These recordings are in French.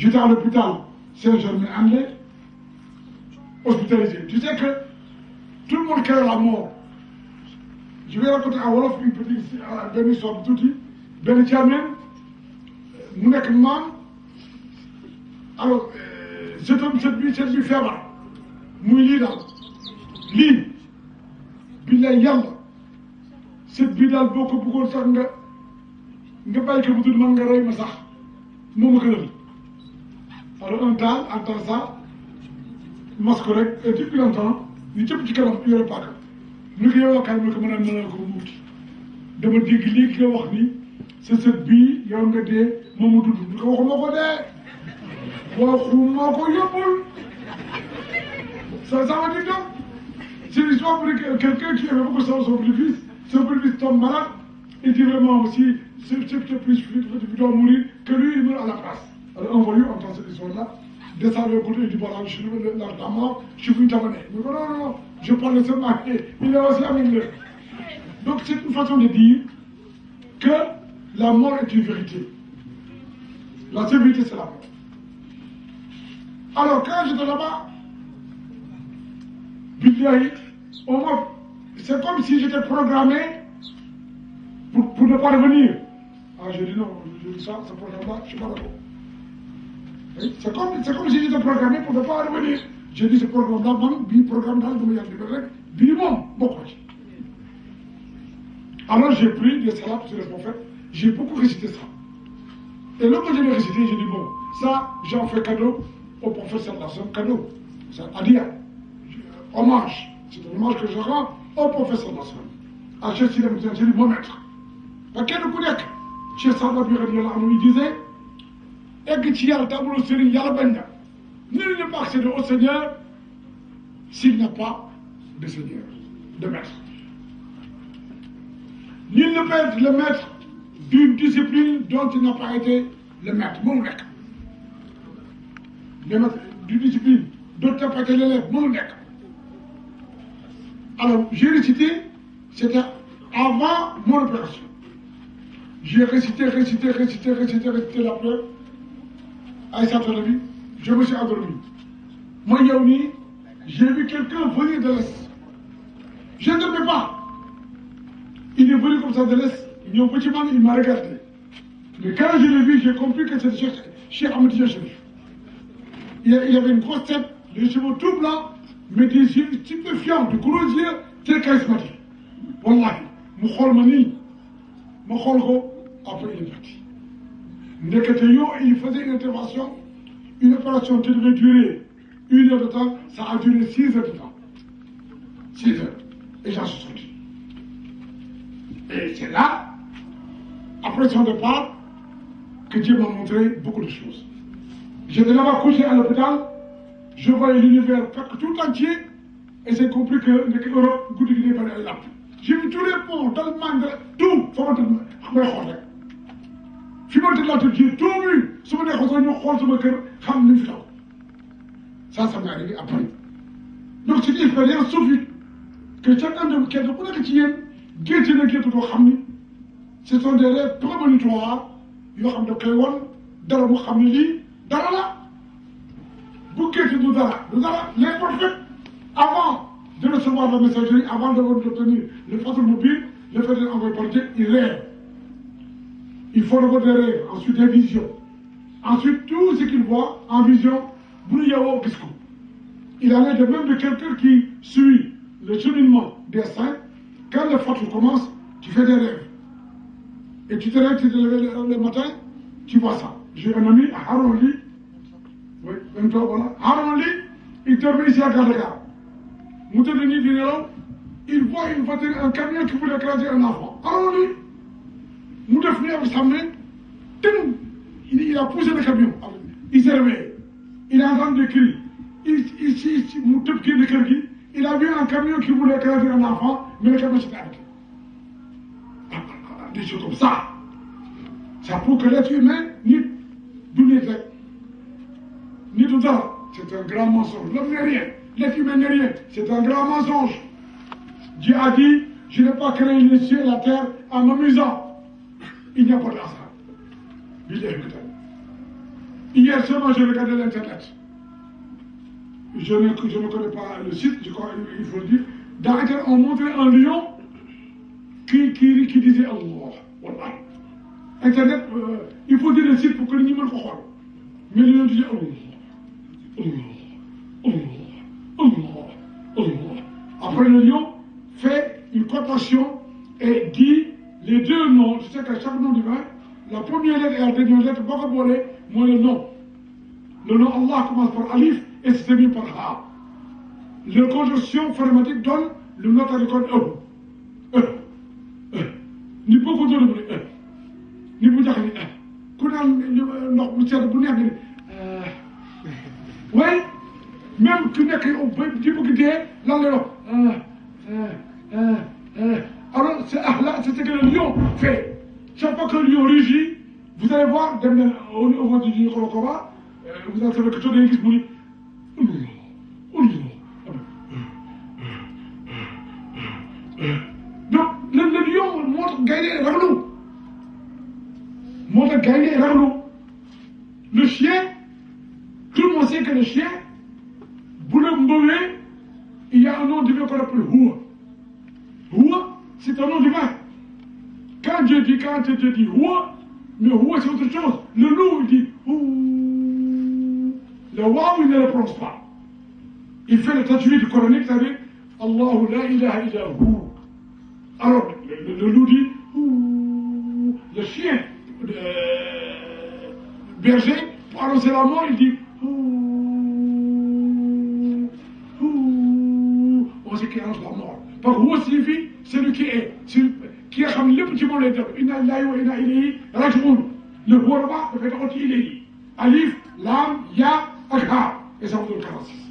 J'étais à l'hôpital Saint-Germain-en-Laye, hospitalisé. Tu sais que tout le monde crée la mort. Je vais raconter à Wolof une petite histoire de tuuti benn Thiamène mu nekk maam alors sët bi feebar muy lii daal lii billaay yàlla sët bi daal boo ko bëggoon sax nga bàyyi ko bu tudd man nga rey ma sax moo ma gënal alors un temps entend ça masque rek et depuis longtemps ñu cëpp ci kanam yore paaka ni ko yow wakkaay mu ko mën a mënal ko muuti dama dégg léegi nga wax ni sa sët bii yow nga dee moom mu dund ni ko waxuma ko dee waxuma ko yóbbul ça veut dire donc c'est l'histoire pour quelqu'un qui aimait beaucoup son petit-fils tombe malade il dit vraiment aussi ce petit-fils doit mourir que lui il meurt à la place alors un voyou entend cette histoire-là descend le côté du voilà je suis la mort je suis venu t'amener mais non je parle seulement il est aussi avec eux donc c'est une façon de dire que la mort est une vérité la seule vérité c'est la mort alors quand j'étais là-bas billahi c'est comme si j'étais programmé pour ne pas revenir ah je dis non je dis ça ce programme-là je suis pas d'accord c'est comme si j'étais programmé pour ne pas revenir je dis ce programme-là man bii programme daal dama yàlla defal rek bii moom bokkoo ci alors j'ai pris des salades sur le prophète j'ai beaucoup récité ça et lorsque je l'ai récité j'ai dit bon ça j'en fais cadeau au prophète sallallahu alayhi wa sallam cadeau c'est adiya hommage c'est un hommage que je rends au prophète sallallahu alayhi wa sallam à Cheikh Sidi Ahmed Tidiane mon maître ba kenn ku nekk Cheikh Saad Bou radiyallahu anhu il disait egg ci yàlla tabuloo sëriñ yàlla bañ na nul ne peut accéder au Seigneur s'il n'a pas de Seigneur de maître nul ne peut être le maître d'une discipline dont il n'a pas été le maître mënu nekk le maître d'une discipline dont il n'a pas été l'élève mënu nekk alors j'ai récité c'était avant mon opération j'ai récité la peur Aïssa Tonabi, je me suis endormi. Moi, Yaouni, j'ai vu quelqu'un venir de l'Est. Je ne dormais pas. Il est venu comme ça de l'Est. Il m'a regardé. Mais quand je l'ai vu, j'ai compris que c'était Cheikh Ahmed Tidiane Chérif. Il avait une grosse tête, les cheveux tout blancs, mais des yeux stupéfiants, de gros yeux, très charismatiques. Wallahi, après il est parti. Il faisait une intervention, une opération qui devait durer 1 heure de temps, ça a duré 6 heures de temps. 6 heures. Et j'en suis sorti. Et c'est là, après son départ, que Dieu m'a montré beaucoup de choses. J'étais là-bas couché à l'hôpital, je voyais l'univers tout entier, et j'ai compris que l'Europe, j'ai vu tous les ponts, d'Allemagne, tout, j'ai tout vu. Ça m'est arrivé après. Donc c'est une expérience soufie que chacun de ce sont des rêves prémonitoires. Avant de recevoir la messagerie, avant d'obtenir le fatul mobile, le fait d'envoyer par Dieu, il rêve. Il faut avoir des rêves, ensuite des visions. Ensuite, tout ce qu'il voit en vision, il en est de même de quelqu'un qui suit le cheminement des saints. Quand le fatou commence, tu fais des rêves. Et tu te lèves, tu te lèves le matin, tu vois ça. J'ai un ami, Haroun Li, oui, même toi, voilà. Haroun Li, il dormait ici à Gardega. Moutadeni Dinero, il voit une voiture, un camion qui voulait écraser un enfant. Haroun Li, nous devons venir avec sa main, il a poussé le camion. Il s'est réveillé. Il a entendu des cris. Il a vu un camion qui voulait écraser un enfant, mais le camion s'est arrêté. Des choses comme ça. Ça prouve que l'être humain, ni tout ça, c'est un grand mensonge. L'homme n'est rien. L'être humain n'est rien. C'est un grand mensonge. Dieu a dit, je n'ai pas créé les cieux et la terre en m'amusant. Il n'y a pas de hasard. Hier seulement, j'ai regardé l'Internet. Je ne connais pas le site, je crois, il faut le dire. Dans Internet, on montrait un lion qui disait Allah. Voilà. Internet, il faut dire le site pour que les gens le croient. Mais le lion disait Allah. Allah. Allah. Allah. Allah. Après, le lion fait une cotation et dit les deux noms. Je sais qu'à chaque nom divin, la première lettre et la dernière lettre, moi le nom. Le nom Allah commence par Alif et se termine par Ha. La conjonction phonématique donne le nom agricole ni beaucoup de bruit ni bu jax ni ku naan ndox bu sedd bu neex ni oui même ku nekk ci bëgg dee lan lay wax alors c'est c'est ce que le lion fait. Chaque fois que le lion rugit, vous allez voir au niveau du Kolokoba, vous allez savoir que tout le monde donc le lion montre gagner ragnou. Montre gagner ragnou. Le chien, tout le monde sait que le chien, boule mauvais, il y a un nom divin qu'on appelle Houa. Houa, c'est un nom divin. Quand Dieu dit Houa, mais Houa c'est autre chose. Le loup il dit Ouh. Le waouh il ne le prononce pas. Il fait le tajwid coranique, c'est-à-dire Allahu la ilaha illa hu. Alors le loup dit Ouh. Le chien berger, pour annoncer la mort, il dit Ouh. Ouh. On sait qu'il annonce la mort. Parce que Houa signifie celui qui est. Qui a xam lépp ci moom lay def inna lillahi wa inna ilayhi raji'un le Houa ba dafay taxaw ci ilayhi alif lam ya ak ha et ça vous donne 46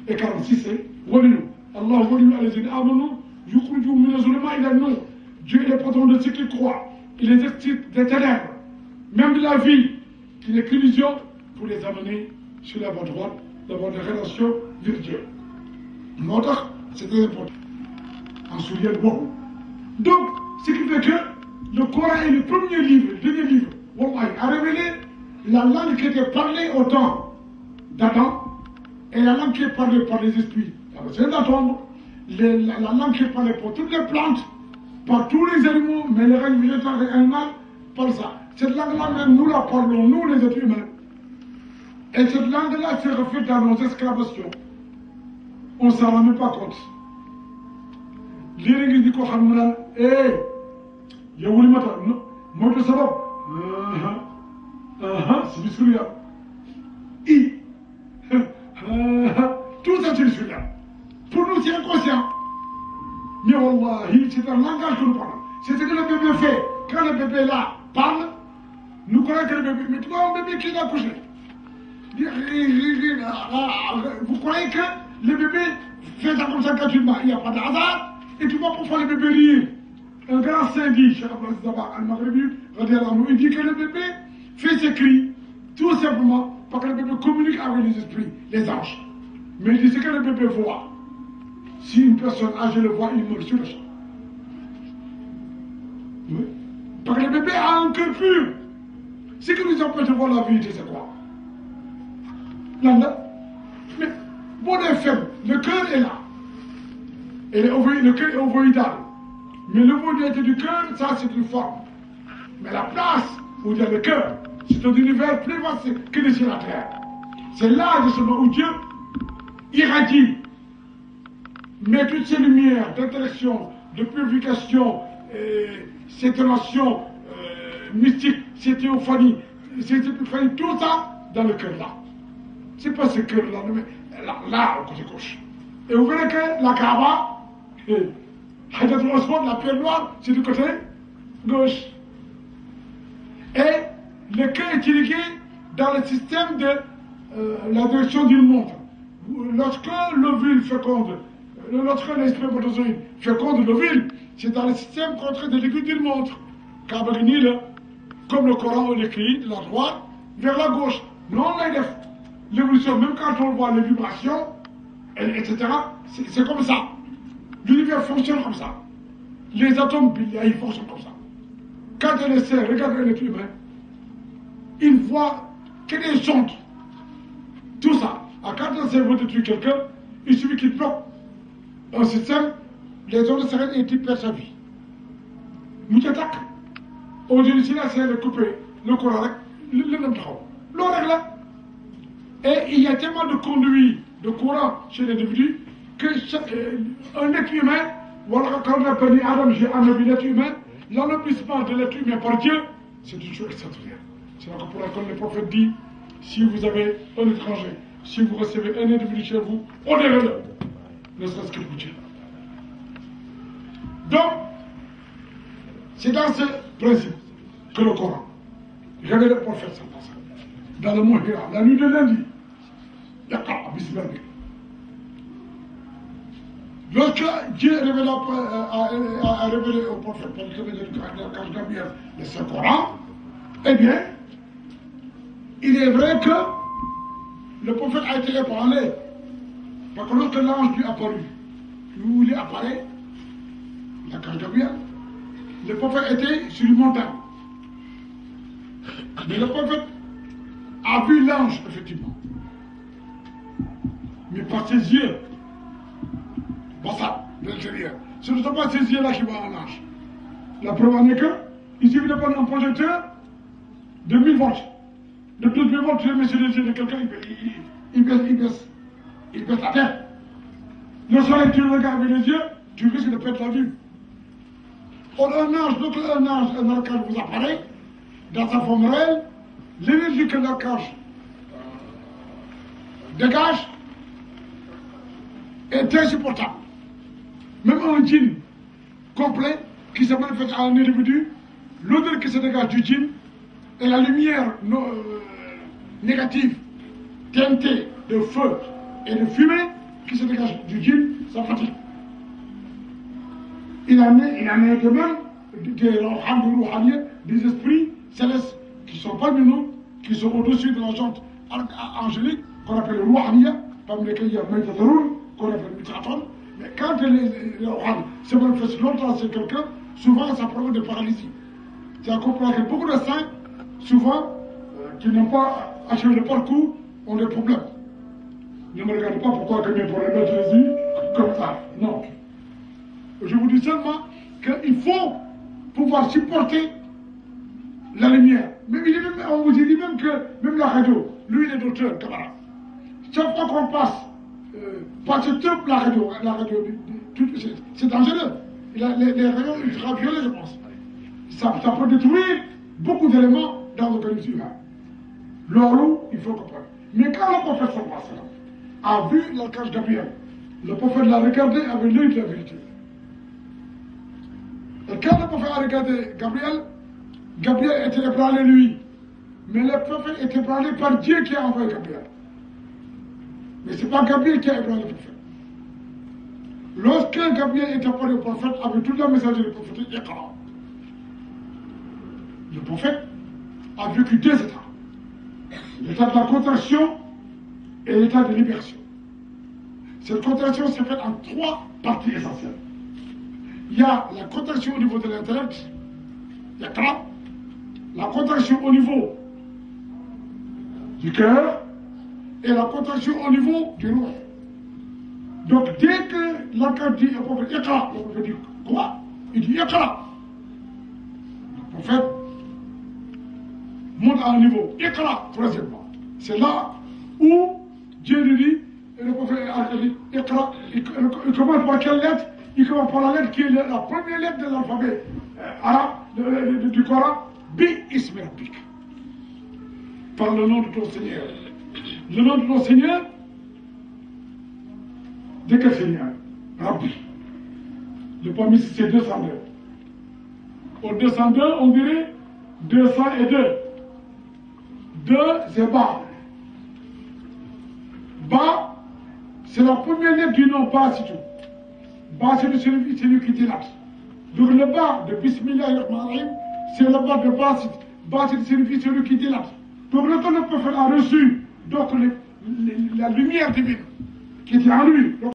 et 46 c'est waliyu Allah waliyu alladhina amanu yukhrijuhum mina zulumati ila an-nur. Dieu est le patron de ceux qui croient, il les excite des ténèbres même de la vie qui est l'illusion pour les amener sur la voie droite d'avoir des relations virtuelles moo tax c'est très important en souligne beaucoup. Donc, ce qui fait que le Coran est le premier livre, le dernier livre, Wallahi, a révélé la langue qui était parlée au temps d'Adam et la langue qui est parlée par les esprits. C'est la tombe, la langue qui est parlée pour toutes les plantes, par tous les animaux, mais les règnes végétales et animales, par ça. Cette langue-là, même nous la parlons, nous les êtres humains. Et cette langue-là se reflète dans nos exclamations. On ne s'en rend même pas compte. léegi ngi di ko xam mu naan yow wuli mata moytu sabab c'est biscuria tout ça c'est biscuria pour nous c'est inconscient mais wallahi c'est un langage que nous parlons. C'est ce que le bébé fait quand le bébé là parle nous croyons que le bébé mais tu vois un bébé qui l'a couché vous croyez que le bébé fait ça comme ça gratuitement. Il n'y a pas de hasard. Et tu vois pourquoi le bébé rire. Un grand saint dit, Cheikh Abdel Zaba al-Maghribi, il dit que le bébé fait ses cris, tout simplement parce que le bébé communique avec les esprits, les anges. Mais il dit ce que le bébé voit. Si une personne âgée le voit, il meurt sur le champ. Oui. Parce que le bébé a un cœur pur. Ce qui nous empêche de voir la vérité, c'est quoi? Là, mais bon est faible, le cœur est là. Et le cœur est ovoïdal. Mais l'ovoïdalité du cœur, ça c'est une forme. Mais la place où il y a le cœur, c'est un univers plus vaste que le ciel et la terre. C'est là justement où Dieu irradie. Mais toutes ces lumières d'intellection, de purification, ces relations mystiques, ces théophanies, tout ça dans le cœur là. C'est pas ce cœur-là, mais là, au côté gauche. Et vous verrez que la Kaaba, Hajatul Aswad, la pierre noire, c'est du côté gauche. Et le cœur est irrigué dans le système de la direction d'une montre. Lorsque l'ovule féconde, lorsque l'espermatozoïde féconde l'ovule, c'est dans le système contraire de l'aiguille d'une montre. Kaaba gi nii la, comme le Coran l'écrit, de la droite vers la gauche. Non, là, l'évolution, même quand on voit les vibrations, etc., c'est comme ça. L'univers fonctionne comme ça. Les atomes, ils fonctionnent comme ça. Quand on essaie, regarde un être humain, il voit que des sondes. Tout ça. Quand un cerveau détruit quelqu'un, il suffit qu'il bloque un système, les ondes sirènes et il perd sa vie. Nous attaque. Aujourd'hui, si la c'est de couper le courant, le même travail. Et il y a tellement de conduits de courant chez l'individu que un être humain, voilà, quand on appelle Adam, j'ai enlevé l'être humain, l'ennoblissement de l'être humain par Dieu, c'est une chose extraordinaire. C'est là pour laquelle le prophète dit, si vous avez un étranger, si vous recevez un individu chez vous, honorez-le, ne serait-ce que pour Dieu. Donc, c'est dans ce principe que le Coran révèle le prophète dans le mot Hira, la nuit de lundi. Lorsque Dieu a révélé au prophète par le biais de l'archange Gabriel le Saint-Coran, eh bien, il est vrai que le prophète a été ébranlé. Parce que lorsque l'ange lui est apparu, où il apparaît, l'archange Gabriel, le prophète était sur une montagne. Mais le prophète a vu l'ange, effectivement. Mais par ses yeux, ça, de l'intérieur. Ce ne sont pas ces yeux-là qui voient un ange. La preuve en est que, il suffit de prendre un projecteur de 1000 volts. De 12 000 volts, tu le mets sur les yeux de quelqu'un, il baisse la tête. Le soleil, tu le regardes avec les yeux, tu risques de perdre la vue. Or, un archange vous apparaît, dans sa forme réelle, l'énergie que l'archange dégage est insupportable. Même un djinn complet qui se manifeste à un individu, l'odeur qui se dégage du djinn et la lumière négative, teintée de feu et de fumée qui se dégage du djinn, ça fatigue. Il en est de même des esprits célestes qui sont parmi nous, qui sont au-dessus de la jante angélique, qu'on appelle le Rouhaniya, parmi lesquels il y a Maïtataroun, qu'on appelle Mitraton. Mais quand les Rouhani se manifestent longtemps chez quelqu'un, souvent ça provoque des paralysies. C'est à comprendre que beaucoup de saints, souvent, qui n'ont pas achevé le parcours, ont des problèmes. Ne me regardez pas pourquoi que mes problèmes, je les dis comme ça. Non. Je vous dis seulement qu'il faut pouvoir supporter la lumière. Mais on vous dit même que même la radio, lui il est docteur, camarade. Chaque fois qu'on passe toute la radio c'est dangereux. Les rayons ultraviolets, je pense. Ça peut détruire beaucoup d'éléments dans l'organisme humain. L'or, il faut comprendre. Mais quand le prophète a vu l'archange Gabriel, le prophète l'a regardé avec l'œil de la vérité. Et quand le prophète a regardé Gabriel, Gabriel était ébranlé lui. Mais le prophète était ébranlé par Dieu qui a envoyé Gabriel. Mais ce n'est pas Gabriel qui a ébranlé le prophète. Lorsque Gabriel est apparu au prophète avec tout le message du prophète, le prophète a vécu deux états. L'état de la contraction et l'état de libération. Cette contraction s'est faite en trois parties essentielles. Il y a la contraction au niveau de l'intellect, il y a la contraction au niveau du cœur et la contraction au niveau du roi. Donc dès que l'archange dit au prophète Iqra, le prophète dit quoi? Il dit Iqra. Le prophète monte à un niveau Iqra, troisièmement. C'est là où Dieu lui dit, et le prophète dit Iqra, il commence par quelle lettre? Il commence par la lettre qui est la première lettre de l'alphabet arabe du Coran, Bi Ismi Rabbik. Par le nom de ton Seigneur. Le nom de ton Seigneur, de quel Seigneur? Rabbi. Le premier c'est 202. Au 202, on dirait 202. 2, c'est Ba. Ba, c'est la première lettre du nom Ba, c'est tout. Ba, c'est celui qui dilate. Donc le Ba de Bismillahirrahmanirrahim, c'est le Ba de Ba, c'est celui qui dilate. Donc le prophète a reçu donc la lumière divine qui était en lui.